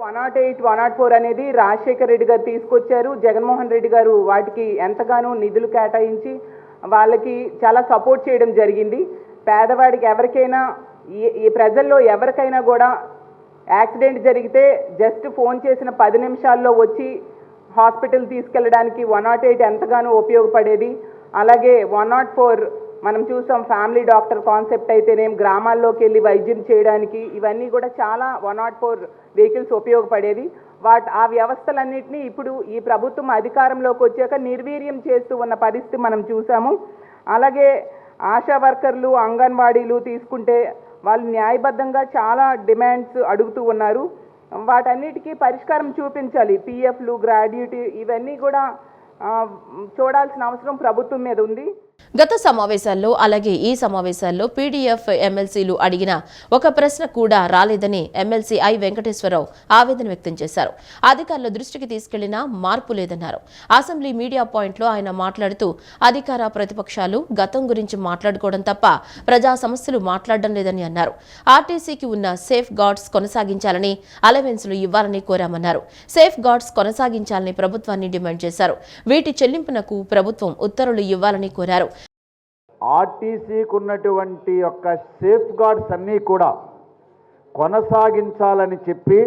108, 104 అనేది రాజశేఖర్ రెడ్డి గారు తీసుకొచ్చారు. జగన్మోహన్ రెడ్డి గారు వాటికి ఎంతగానో నిధులు కేటాయించి వాళ్ళకి చాలా సపోర్ట్ చేయడం జరిగింది. పేదవాడికి ఎవరికైనా ఈ ప్రజల్లో ఎవరికైనా కూడా యాక్సిడెంట్ జరిగితే జస్ట్ ఫోన్ చేసిన 10 నిమిషాల్లో వచ్చి హాస్పిటల్ తీసుకెళ్ళడానికి 108 ఎంతగానో ఉపయోగపడేది. అలాగే 104 మనం చూసాం, ఫ్యామిలీ డాక్టర్ కాన్సెప్ట్ అయితేనేం గ్రామాల్లోకి వెళ్ళి వైద్యం చేయడానికి ఇవన్నీ కూడా చాలా 104 వెహికల్స్ ఉపయోగపడేది. ఆ వ్యవస్థలన్నింటినీ ఇప్పుడు ఈ ప్రభుత్వం అధికారంలోకి వచ్చాక నిర్వీర్యం చేస్తూ ఉన్న పరిస్థితి మనం చూసాము. అలాగే ఆశా వర్కర్లు, అంగన్వాడీలు తీసుకుంటే వాళ్ళు న్యాయబద్ధంగా చాలా డిమాండ్స్ అడుగుతూ ఉన్నారు. వాటన్నిటికీ పరిష్కారం చూపించాలి. పిఎఫ్లు, గ్రాడ్యుటీ ఇవన్నీ కూడా చూడాల్సిన అవసరం ప్రభుత్వం మీద ఉంది. గత సమావేశాల్లో అలాగే ఈ సమావేశాల్లో పీడీఎఫ్ ఎమ్మెల్సీలు అడిగిన ఒక ప్రశ్న కూడా రాలేదని ఎమ్మెల్సీ ఐ వెంకటేశ్వరరావు ఆవేదన వ్యక్తం చేశారు. అధికారుల దృష్టికి తీసుకెళ్లినా మార్పు లేదన్నారు. అసెంబ్లీ మీడియా పాయింట్లో ఆయన మాట్లాడుతూ అధికార ప్రతిపక్షాలు గతం గురించి మాట్లాడుకోవడం తప్ప ప్రజా సమస్యలు మాట్లాడడం లేదని అన్నారు. ఆర్టీసీకి ఉన్న సేఫ్ గార్డ్స్ కొనసాగించాలని, అలవెన్స్లు ఇవ్వాలని కోరామన్నారు. సేఫ్ గార్డ్స్ కొనసాగించాలని ప్రభుత్వాన్ని డిమాండ్ చేశారు. వీటి చెల్లింపునకు ప్రభుత్వం ఉత్తర్వులు ఇవ్వాలని కోరారు. ఆర్టీసీకి ఉన్నటువంటి యొక్క సేఫ్ గార్డ్స్ అన్నీ కూడా కొనసాగించాలని చెప్పి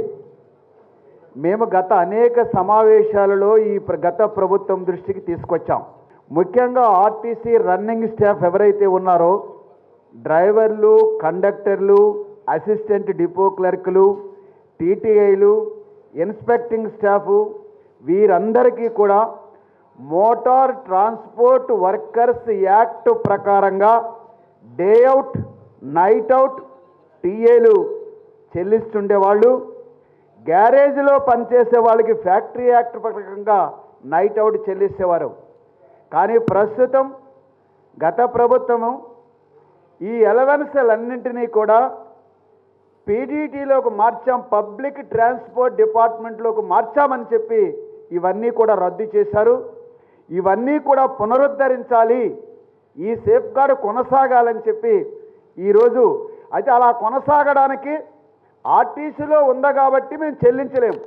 మేము గత అనేక సమావేశాలలో గత ప్రభుత్వం దృష్టికి తీసుకొచ్చాం. ముఖ్యంగా ఆర్టీసీ రన్నింగ్ స్టాఫ్ ఎవరైతే ఉన్నారో, డ్రైవర్లు, కండక్టర్లు, అసిస్టెంట్ డిపో క్లర్కులు, టీటీఐలు, ఇన్స్పెక్టింగ్ స్టాఫు, వీరందరికీ కూడా మోటార్ ట్రాన్స్పోర్ట్ వర్కర్స్ యాక్ట్ ప్రకారంగా డే అవుట్, నైట్ అవుట్ టీఏలు చెల్లిస్తుండేవాళ్ళు. గ్యారేజ్లో పనిచేసే వాళ్ళకి ఫ్యాక్టరీ యాక్ట్ ప్రకారంగా నైట్ అవుట్ చెల్లిస్తేవారు. కానీ ప్రస్తుతం గత ప్రభుత్వము ఈ అలవెన్స్లన్నింటినీ కూడా పీడీటీలోకి మార్చాం, పబ్లిక్ ట్రాన్స్పోర్ట్ డిపార్ట్మెంట్లోకి మార్చామని చెప్పి ఇవన్నీ కూడా రద్దు చేశారు. ఇవన్నీ కూడా పునరుద్ధరించాలి, ఈ సేఫ్ గార్డ్ కొనసాగాలని చెప్పి ఈరోజు అయితే అలా కొనసాగడానికి ఆర్టీసీలో ఉంది కాబట్టి మేము చెల్లించలేము.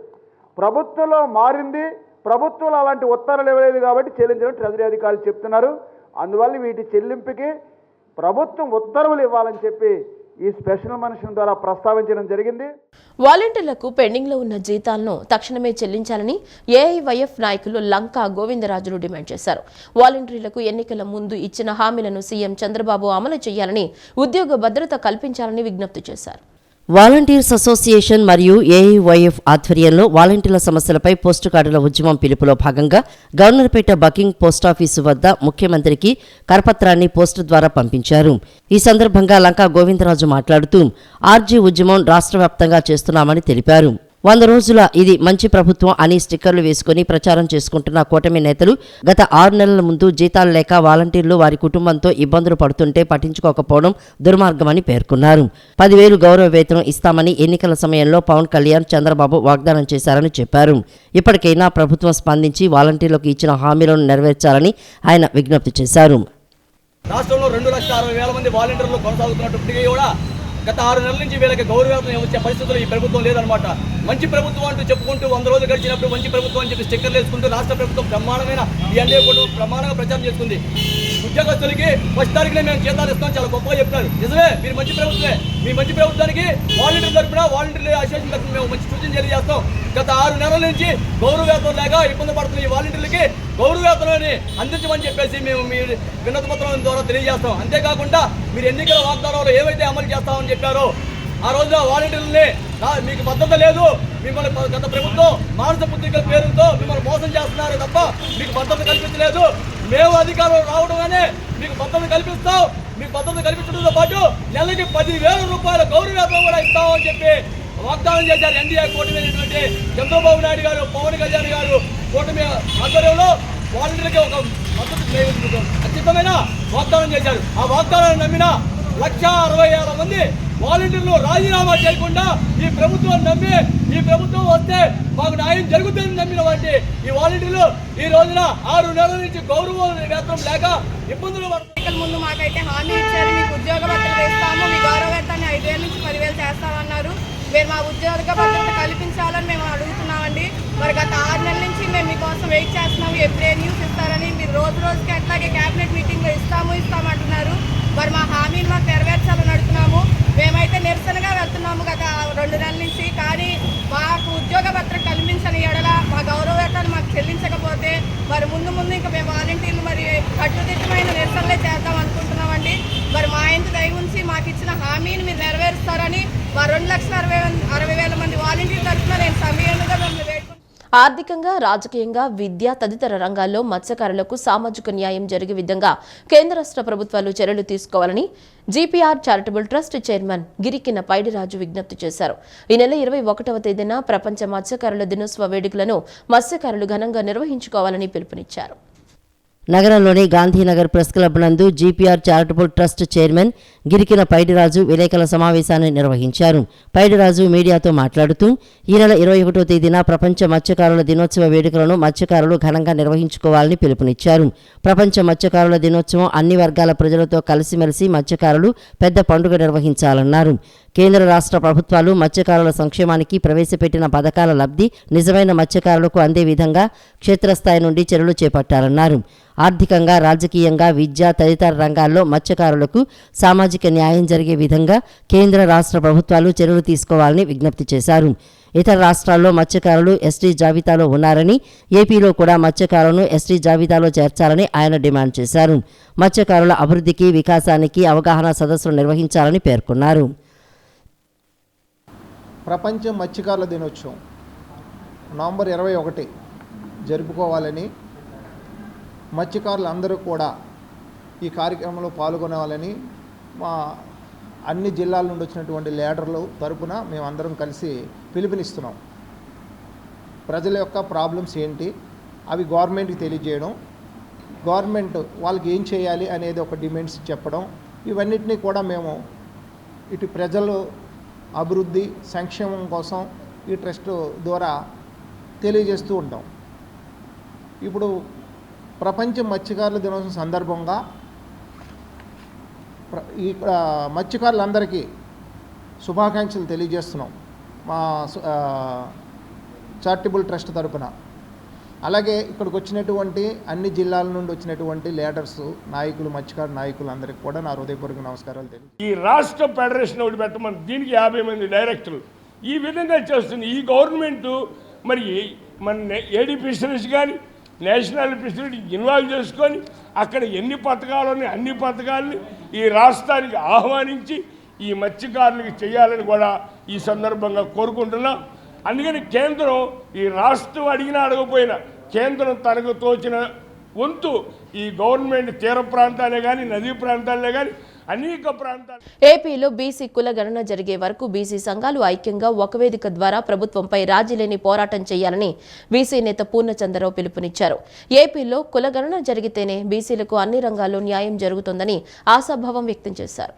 ప్రభుత్వంలో మారింది, ప్రభుత్వంలో అలాంటి ఉత్తర్వులు ఇవ్వలేదు కాబట్టి చెల్లించడం ట్రెజరీ అధికారులు చెప్తున్నారు. అందువల్ల వీటి చెల్లింపుకి ప్రభుత్వం ఉత్తర్వులు ఇవ్వాలని చెప్పి ఈ స్పెషల్ మనిషిని ద్వారా ప్రస్తావించడం జరిగింది. వాలంటీర్లకు పెండింగ్లో ఉన్న జీతాలను తక్షణమే చెల్లించాలని ఏఐవైఎఫ్ నాయకులు లంకా గోవిందరాజులు డిమాండ్ చేశారు. వాలంటీర్లకు ఎన్నికల ముందు ఇచ్చిన హామీలను సీఎం చంద్రబాబు అమలు చేయాలని, ఉద్యోగ భద్రత కల్పించాలని విజ్ఞప్తి చేశారు. వాలంటీర్స్ అసోసియేషన్ మరియు ఏఐవైఎఫ్ ఆధ్వర్యంలో వాలంటీర్ల సమస్యలపై పోస్టు కార్డుల ఉద్యమం పిలుపులో భాగంగా గవర్నర్పేట బకింగ్ పోస్టాఫీసు వద్ద ముఖ్యమంత్రికి కరపత్రాన్ని పోస్టు ద్వారా పంపించారు. ఈ సందర్భంగా లంకా గోవిందరాజు మాట్లాడుతూ ఆర్జీ ఉద్యమం రాష్ట్ర వ్యాప్తంగా చేస్తున్నామని తెలిపారు. 100 రోజుల ఇది మంచి ప్రభుత్వం అని స్టిక్కర్లు వేసుకుని ప్రచారం చేసుకుంటున్న కూటమి నేతలు గత 6 నెలల ముందు జీతాలు లేక వాలంటీర్లు వారి కుటుంబంతో ఇబ్బందులు పడుతుంటే పట్టించుకోకపోవడం దుర్మార్గమని పేర్కొన్నారు. 10,000 గౌరవ వేతనం ఇస్తామని ఎన్నికల సమయంలో పవన్ కళ్యాణ్, చంద్రబాబు వాగ్దానం చేశారని చెప్పారు. ఇప్పటికైనా ప్రభుత్వం స్పందించి వాలంటీర్లకు ఇచ్చిన హామీలను నెరవేర్చాలని ఆయన విజ్ఞప్తి చేశారు. రాష్ట్రంలో 2,60,000 మంది వాలంటీర్లు కొనసాగుతున్నప్పటికీ కూడా గత 6 నెలల నుంచి వీళ్ళకి గౌరవేతనం వచ్చే పరిస్థితులు ఈ ప్రభుత్వం లేదనమాట. మంచి ప్రభుత్వం అంటూ చెప్పుకుంటూ 100 రోజులు గడిచినప్పుడు మంచి ప్రభుత్వం అని చెప్పి స్టిక్కర్లు వేసుకుంటూ రాష్ట్ర ప్రభుత్వం బ్రహ్మాండమైన ఈ ఎన్డీఏ కూడా బ్రహ్మాండంగా ప్రచారం చేస్తుంది. ఉద్యోగస్తులకి ఫస్ట్ తారీఖునే మేము జీతాలు ఇస్తాం చాలా గొప్పగా చెప్తున్నారు. నిజమే, మీరు మంచి ప్రభుత్వమే. మీ మంచి ప్రభుత్వానికి వాలంటీర్ తరఫున వాలంటీర్ల అసోసియేషన్ తరఫున మేము మంచి సూచన తెలియజేస్తాం. గత 6 నెలల నుంచి గౌరవేతనం లేక ఇబ్బంది పడుతున్న ఈ వాలంటీర్లకి గౌరవేతనాన్ని అందించమని చెప్పేసి మేము మీ వినతి పత్రం ద్వారా తెలియజేస్తాం. అంతేకాకుండా మీరు ఎన్నికల వాగ్దానాలు ఏవైతే అమలు చేస్తామని చెప్పారో ఆ రోజున వాలంటీర్లని మీకు భద్రత లేదు, మిమ్మల్ని గత ప్రభుత్వం మానస పుత్రికల పేరుతో మిమ్మల్ని మోసం చేస్తున్నారు తప్ప మీకు భద్రత కల్పించలేదు. మేము అధికారం రావడంగానే మీకు భద్రత కల్పిస్తాం. మీకు భద్రత కల్పించడంతో పాటు నెలకి 10,000 రూపాయల గౌరవేతనం కూడా ఇస్తామని చెప్పి వాగ్దానం చేశారు. ఎన్డీఏ కూటమి చంద్రబాబు నాయుడు గారు, పవన్ కళ్యాణ్ గారు కూటమి ఆధ్వర్యంలో వాలంటీర్లకి ఒక ఖచ్చితమైన వాగ్దానం చేశారు. ఆ వాగ్దానాన్ని నమ్మిన 1,60,000 మంది వాలంటీర్లు రాజీనామా చేయకుండా ఈ ప్రభుత్వం నమ్మి ఈ ప్రభుత్వం వస్తే మాకు న్యాయం జరుగుతుందని నమ్మిన వాటి ఈ వాలంటీర్లు ఈ రోజున 6 నెలల నుంచి గౌరవ వేతనం లేక ఇబ్బందులు పడుతున్నారు. ముందు మాకైతే హామీ ఇచ్చారు, మీకు ఉద్యోగ భద్రత ఇస్తాము, మీ గౌరవ వేతనాన్ని 5,000 నుంచి 10,000 చేస్తామన్నారు. మీరు మా ఉద్యోగ భద్రత కల్పించాలని మేము అడుగుతున్నామండి. మరి గత 6 నెలల నుంచి మేము మీకోసం వెయిట్ చేస్తున్నాము, ఎప్పుడే న్యూస్ ఇస్తారని. మీరు రోజుకి అట్లాగే క్యాబినెట్ మీటింగ్లో ఇస్తామంటున్నారు. మరి మా హామీని మాకు నెరవేర్చాలని అడుగుతున్నాము. మేమైతే నిరసనగా వెళ్తున్నాము గత 2 నెలల నుంచి. కానీ మాకు ఉద్యోగ భద్రత కల్పించని ఎడల మా గౌరవ వేతనాన్ని మాకు చెల్లించకపోతే మరి ముందు ఇంకా మేము వాలంటీర్లు మరి కట్టుదిట్టమైన నిరసనలే చేద్దాం అనుకుంటున్నామండి. మరి మా ఇంటి దయ ఉంచి మాకు ఇచ్చిన హామీని మీరు నెరవేరుస్తారని మా 2,60,000 మంది వాలంటీర్ల తరఫున నేను సమయంగా మిమ్మల్ని వేడుకుంటున్నాను. ఆర్థికంగా, రాజకీయంగా, విద్య తదితర రంగాల్లో మత్స్యకారులకు సామాజిక న్యాయం జరిగే విధంగా కేంద్ర రాష్ట్ర ప్రభుత్వాలు చర్యలు తీసుకోవాలని GPR charitable trust chairman Girikina Paidiraju విజ్ఞప్తి చేశారు. ఈ నెల 21వ తేదీన ప్రపంచ మత్స్యకారుల దినోత్సవ వేడుకలను మత్స్యకారులు ఘనంగా నిర్వహించుకోవాలని పిలుపునిచ్చారు. నగరంలోని గాంధీనగర్ ప్రెస్ క్లబ్ నందు GPR charitable trust chairman Girikina Paidiraju విలేకరుల సమావేశాన్ని నిర్వహించారు. పైడిరాజు మీడియాతో మాట్లాడుతూ ఈ నెల 21వ తేదీన ప్రపంచ మత్స్యకారుల దినోత్సవ వేడుకలను మత్స్యకారులు ఘనంగా నిర్వహించుకోవాలని పిలుపునిచ్చారు. ప్రపంచ మత్స్యకారుల దినోత్సవం అన్ని వర్గాల ప్రజలతో కలిసిమెలిసి మత్స్యకారులు పెద్ద పండుగ నిర్వహించాలన్నారు. కేంద్ర రాష్ట్ర ప్రభుత్వాలు మత్స్యకారుల సంక్షేమానికి ప్రవేశపెట్టిన పథకాల లబ్ధి నిజమైన మత్స్యకారులకు అందే విధంగా క్షేత్రస్థాయి నుండి చర్యలు చేపట్టాలన్నారు. ఆర్థికంగా, రాజకీయంగా, విద్య తదితర రంగాల్లో మత్స్యకారులకు సామాజిక న్యాయం జరిగే విధంగా కేంద్ర రాష్ట్ర ప్రభుత్వాలు చర్యలు తీసుకోవాలని విజ్ఞప్తి చేశారు. ఇతర రాష్ట్రాల్లో మత్స్యకారులు ఎస్టీ జాబితాలో ఉన్నారని, ఏపీలో కూడా మత్స్యకారులను ఎస్టీ జాబితాలో చేర్చాలని ఆయన డిమాండ్ చేశారు. మత్స్యకారుల అభివృద్ధికి, వికాసానికి అవగాహన సదస్సులు నిర్వహించాలని పేర్కొన్నారు. ప్రపంచ మత్స్యకారుల దినోత్సవం నవంబర్ 21 జరుపుకోవాలని, మత్స్యకారులు అందరూ కూడా ఈ కార్యక్రమంలో పాల్గొనాలని మా అన్ని జిల్లాల నుండి వచ్చినటువంటి లీడర్లు తరపున మేమందరం కలిసి పిలుపునిస్తున్నాం. ప్రజల యొక్క ప్రాబ్లమ్స్ ఏంటి, అవి గవర్నమెంట్కి తెలియజేయడం, గవర్నమెంట్ వాళ్ళకి ఏం చేయాలి అనేది ఒక డిమాండ్స్ చెప్పడం, ఇవన్నిటినీ కూడా మేము ఇటు ప్రజలు అభివృద్ధి సంక్షేమం కోసం ఈ ట్రస్ట్ ద్వారా తెలియజేస్తూ ఉంటాం. ఇప్పుడు ప్రపంచ మత్స్యకారుల దినోత్సవం సందర్భంగా ఈ మత్స్యకారులందరికీ శుభాకాంక్షలు తెలియజేస్తున్నాం మా చారిటబుల్ ట్రస్ట్ తరపున. అలాగే ఇక్కడికి వచ్చినటువంటి అన్ని జిల్లాల నుండి వచ్చినటువంటి లీడర్స్, నాయకులు, మత్స్యకారు నాయకులు అందరికీ కూడా నా హృదయపూర్వక నమస్కారాలు తెలియదు. ఈ రాష్ట్ర ఫెడరేషన్ ఒకటి పెట్టమని దీనికి 50 మంది డైరెక్టర్లు ఈ విధంగా చేస్తుంది ఈ గవర్నమెంట్. మరి మన ఏడీ ఫిషరీస్ కానీ నేషనల్ ఫిషరీస్ ఇన్వాల్వ్ చేసుకొని అక్కడ ఎన్ని పథకాలు ఉన్నాయి అన్ని పథకాలని ఈ రాష్ట్రానికి ఆహ్వానించి ఈ మత్స్యకారులకి చేయాలని కూడా ఈ సందర్భంగా కోరుకుంటున్నాం. అందుకని కేంద్రం ఈ రాష్ట్రం అడిగినా అడగపోయినా కేంద్రం తనకు తోచిన వంతు ఈ గవర్నమెంట్ తీర ప్రాంతాలే కానీ నదీ ప్రాంతాలే కానీ అనేక ప్రాంతాలు. ఏపీలో బీసీ కుల గణన జరిగే వరకు బీసీ సంఘాలు ఐక్యంగా ఒక వేదిక ద్వారా ప్రభుత్వంపై రాజీలేని పోరాటం చేయాలని బీసీ నేత పూర్ణచంద్రరావు పిలుపునిచ్చారు. ఏపీలో కుల గణన జరిగితేనే బీసీలకు అన్ని రంగాల్లో న్యాయం జరుగుతుందని ఆశాభావం వ్యక్తం చేశారు.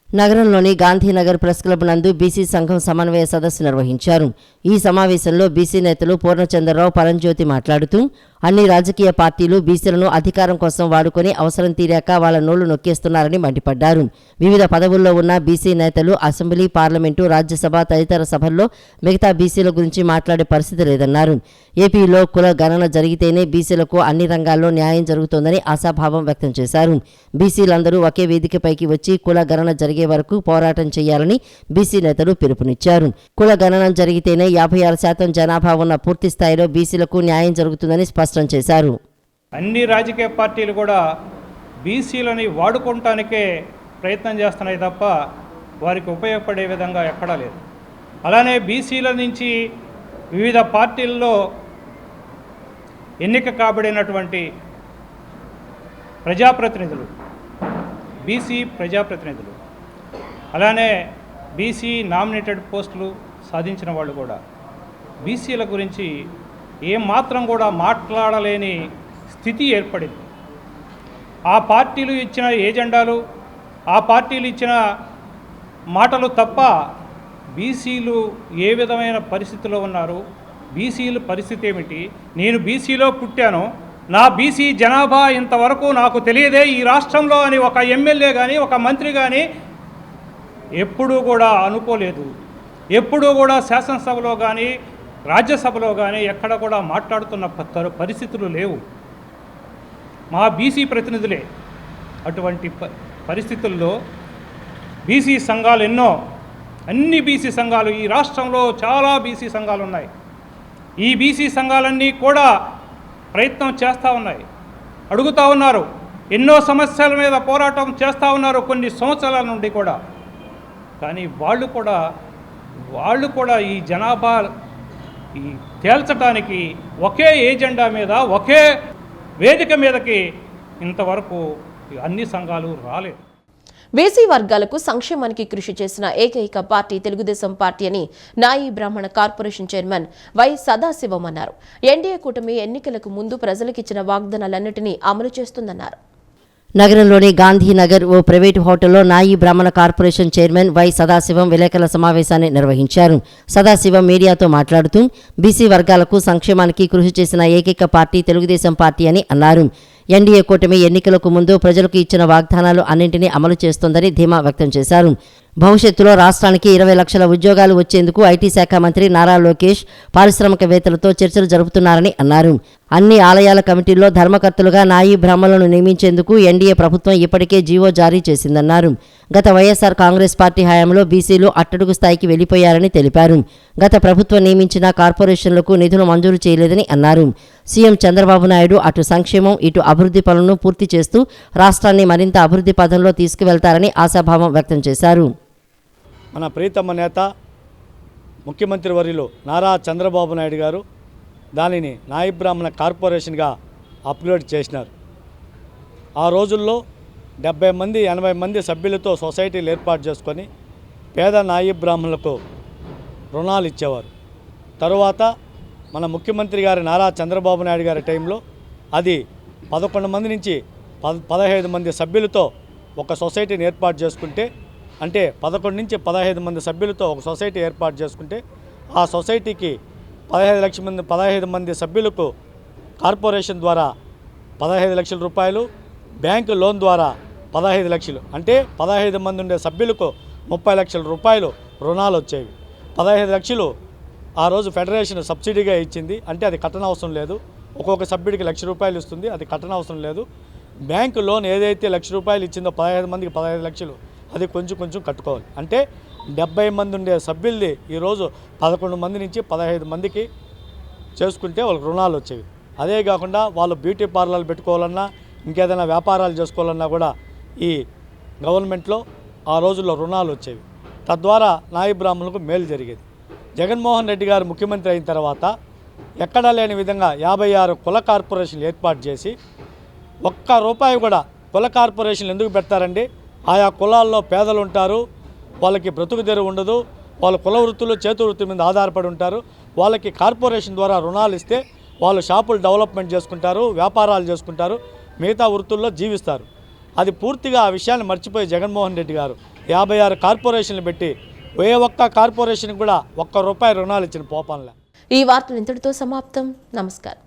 నగరంలోని గాంధీనగర్ ప్రెస్ క్లబ్ నందు బీసీ సంఘం సమన్వయ సదస్సు నిర్వహించారు. ఈ సమావేశంలో బీసీ నేతలు పూర్ణచంద్రరావు, పరంజ్యోతి మాట్లాడుతూ అన్ని రాజకీయ పార్టీలు బీసీలను అధికారం కోసం వాడుకొని అవసరం తీరాక వాళ్ళ నోళ్లు నొక్కేస్తున్నారని మండిపడ్డారు. వివిధ పదవుల్లో ఉన్న బీసీ నేతలు అసెంబ్లీ, పార్లమెంటు, రాజ్యసభ తదితర సభల్లో మిగతా బీసీల గురించి మాట్లాడే పరిస్థితి లేదన్నారు. ఏపీలో కుల గణన జరిగితేనే బీసీలకు అన్ని రంగాల్లో న్యాయం జరుగుతోందని ఆశాభావం వ్యక్తం చేశారు. బీసీలందరూ ఒకే వేదికపైకి వచ్చి కుల గణన జరిగే వరకు పోరాటం చేయాలని బీసీ నేతలు పిలుపునిచ్చారు. కుల గణన జరిగితేనే 56% జనాభా ఉన్న పూర్తి స్థాయిలో బీసీలకు న్యాయం జరుగుతుందని స్పష్టం చేశారు. అన్ని రాజకీయ పార్టీలు కూడా బీసీలని వాడుకోవటానికే ప్రయత్నం చేస్తున్నాయి తప్ప వారికి ఉపయోగపడే విధంగా ఎక్కడా లేదు. అలానే బీసీల నుంచి వివిధ పార్టీల్లో ఎన్నిక కాబడినటువంటి ప్రజాప్రతినిధులు, బీసీ ప్రజాప్రతినిధులు, అలానే బీసీ నామినేటెడ్ పోస్టులు సాధించిన వాళ్ళు కూడా బీసీల గురించి ఏమాత్రం కూడా మాట్లాడలేని స్థితి ఏర్పడింది. ఆ పార్టీలు ఇచ్చిన ఏజెండాలు, ఆ పార్టీలు ఇచ్చిన మాటలు తప్ప బీసీలు ఏ విధమైన పరిస్థితిలో ఉన్నారు, బీసీల పరిస్థితి ఏమిటి, నేను బీసీలో పుట్టాను, నా బీసీ జనాభా ఇంతవరకు నాకు తెలియదే ఈ రాష్ట్రంలో అని ఒక ఎమ్మెల్యే కానీ ఒక మంత్రి కానీ ఎప్పుడూ కూడా అనుకోలేదు. ఎప్పుడూ కూడా శాసనసభలో కానీ రాజ్యసభలో కానీ ఎక్కడ కూడా మాట్లాడుతున్న పరిస్థితులు లేవు. మా బీసీ ప్రతినిధులే అటువంటి పరిస్థితుల్లో బీసీ సంఘాలు ఎన్నో, అన్ని బీసీ సంఘాలు ఈ రాష్ట్రంలో చాలా బీసీ సంఘాలు ఉన్నాయి. ఈ బీసీ సంఘాలన్నీ కూడా ప్రయత్నం చేస్తూ ఉన్నాయి, అడుగుతూ ఉన్నారు, ఎన్నో సమస్యల మీద పోరాటం చేస్తూ ఉన్నారు కొన్ని సంవత్సరాల నుండి కూడా. కానీ వాళ్ళు కూడా ఈ జనాభా ఈ తేల్చడానికి ఒకే ఏజెండా మీద ఒకే వేదిక మీదకి ఇంతవరకు అన్ని సంఘాలు రాలేదు. బీసీ వర్గాలకు సంక్షేమానికి కృషి చేసిన ఏకైక పార్టీ తెలుగుదేశం పార్టీ అని నాయి బ్రాహ్మణ కార్పొరేషన్ చైర్మన్ వై సదాశివం అన్నారు. ఎన్డీఏ కూటమి ఎన్నికలకు ముందు ప్రజలకిచ్చిన వాగ్దానాలన్నింటినీ అమలు చేస్తుందన్నారు. నగరంలోని గాంధీనగర్ ఓ ప్రైవేటు హోటల్లో నాయి బ్రాహ్మణ కార్పొరేషన్ చైర్మన్ వై సదాశివం విలేకరుల సమావేశాన్ని నిర్వహించారు. సదాశివం మీడియాతో మాట్లాడుతూ బీసీ వర్గాలకు సంక్షేమానికి కృషి చేసిన ఏకైక పార్టీ తెలుగుదేశం పార్టీ అని అన్నారు. ఎన్డీఏ కూటమి ఎన్నికలకు ముందు ప్రజలకు ఇచ్చిన వాగ్దానాలు అన్నింటినీ అమలు చేస్తోందని ధీమా వ్యక్తం చేశారు. భవిష్యత్తులో రాష్ట్రానికి 20 లక్షల ఉద్యోగాలు వచ్చేందుకు ఐటీ శాఖ మంత్రి నారా లోకేష్ పారిశ్రామికవేత్తలతో చర్చలు జరుపుతున్నారని అన్నారు. అన్ని ఆలయాల కమిటీల్లో ధర్మకర్తలుగా నాయి బ్రాహ్మణులను నియమించేందుకు ఎన్డీఏ ప్రభుత్వం ఇప్పటికే జీవో జారీ చేసిందన్నారు. గత వైఎస్ఆర్ కాంగ్రెస్ పార్టీ హయాంలో బీసీలు అట్టడుగు స్థాయికి వెళ్లిపోయారని తెలిపారు. గత ప్రభుత్వం నియమించిన కార్పొరేషన్లకు నిధులు మంజూరు చేయలేదని అన్నారు. సీఎం చంద్రబాబు నాయుడు అటు సంక్షేమం ఇటు అభివృద్ధి పనులను పూర్తి చేస్తూ రాష్ట్రాన్ని మరింత అభివృద్ధి పథంలో తీసుకువెళ్తారని ఆశాభావం వ్యక్తం చేశారు. మన ప్రీతమ నేత ముఖ్యమంత్రి వర్యులు నారా చంద్రబాబు నాయుడు గారు దానిని నాయి బ్రాహ్మణ కార్పొరేషన్గా అప్గ్రేడ్ చేసినారు. ఆ రోజుల్లో 70 మంది 80 మంది సభ్యులతో సొసైటీలు ఏర్పాటు చేసుకొని పేద నాయి బ్రాహ్మణులకు రుణాలు ఇచ్చేవారు. తరువాత మన ముఖ్యమంత్రి గారి నారా చంద్రబాబు నాయుడు గారి టైంలో అది 11 మంది నుంచి 15 మంది సభ్యులతో ఒక సొసైటీని ఏర్పాటు చేసుకుంటే, అంటే 11 నుంచి 15 మంది సభ్యులతో ఒక సొసైటీ ఏర్పాటు చేసుకుంటే ఆ సొసైటీకి 15 మంది సభ్యులకు కార్పొరేషన్ ద్వారా 15 లక్షల రూపాయలు, బ్యాంకు లోన్ ద్వారా 15 లక్షలు, అంటే 15 మంది ఉండే సభ్యులకు 30 లక్షల రూపాయలు రుణాలు వచ్చేవి. 15 లక్షలు ఆ రోజు ఫెడరేషన్ సబ్సిడీగా ఇచ్చింది, అంటే అది కట్టనవసరం లేదు. ఒక్కొక్క సభ్యుడికి 1 లక్ష రూపాయలు ఇస్తుంది, అది కట్టనవసరం లేదు. బ్యాంకు లోన్ ఏదైతే 1 లక్ష రూపాయలు ఇచ్చిందో 15 మందికి 15 లక్షలు, అది కొంచెం కొంచెం కట్టుకోవాలి. అంటే 70 మంది ఉండే సభ్యులది ఈరోజు 11 మంది నుంచి 15 మందికి చేసుకుంటే వాళ్ళకి రుణాలు వచ్చేవి. అదే కాకుండా వాళ్ళు బ్యూటీ పార్లర్లు పెట్టుకోవాలన్నా ఇంకేదైనా వ్యాపారాలు చేసుకోవాలన్నా కూడా ఈ గవర్నమెంట్లో ఆ రోజుల్లో రుణాలు వచ్చేవి. తద్వారా నాయి బ్రాహ్మణులకు మేలు జరిగేది. జగన్మోహన్ రెడ్డి గారు ముఖ్యమంత్రి అయిన తర్వాత ఎక్కడా లేని విధంగా 56 కుల కార్పొరేషన్లు ఏర్పాటు చేసి, ఒక్క రూపాయి కూడా కుల కార్పొరేషన్లు ఎందుకు పెడతారండి? ఆయా కులాల్లో పేదలు ఉంటారు, వాళ్ళకి బ్రతుకు తెరువు ఉండదు, వాళ్ళ కుల వృత్తులు చేతి వృత్తి మీద ఆధారపడి ఉంటారు. వాళ్ళకి కార్పొరేషన్ ద్వారా రుణాలు ఇస్తే వాళ్ళు షాపులు డెవలప్మెంట్ చేసుకుంటారు, వ్యాపారాలు చేసుకుంటారు, మిగతా వృత్తుల్లో జీవిస్తారు. అది పూర్తిగా ఆ విషయాన్ని మర్చిపోయి జగన్మోహన్ రెడ్డి గారు 56 కార్పొరేషన్లు పెట్టి ఏ ఒక్క కార్పొరేషన్ కూడా ₹1 రుణాలు ఇచ్చిన పోపంలే. ఈ వార్తలు ఇంతటితో సమాప్తం. నమస్కారం.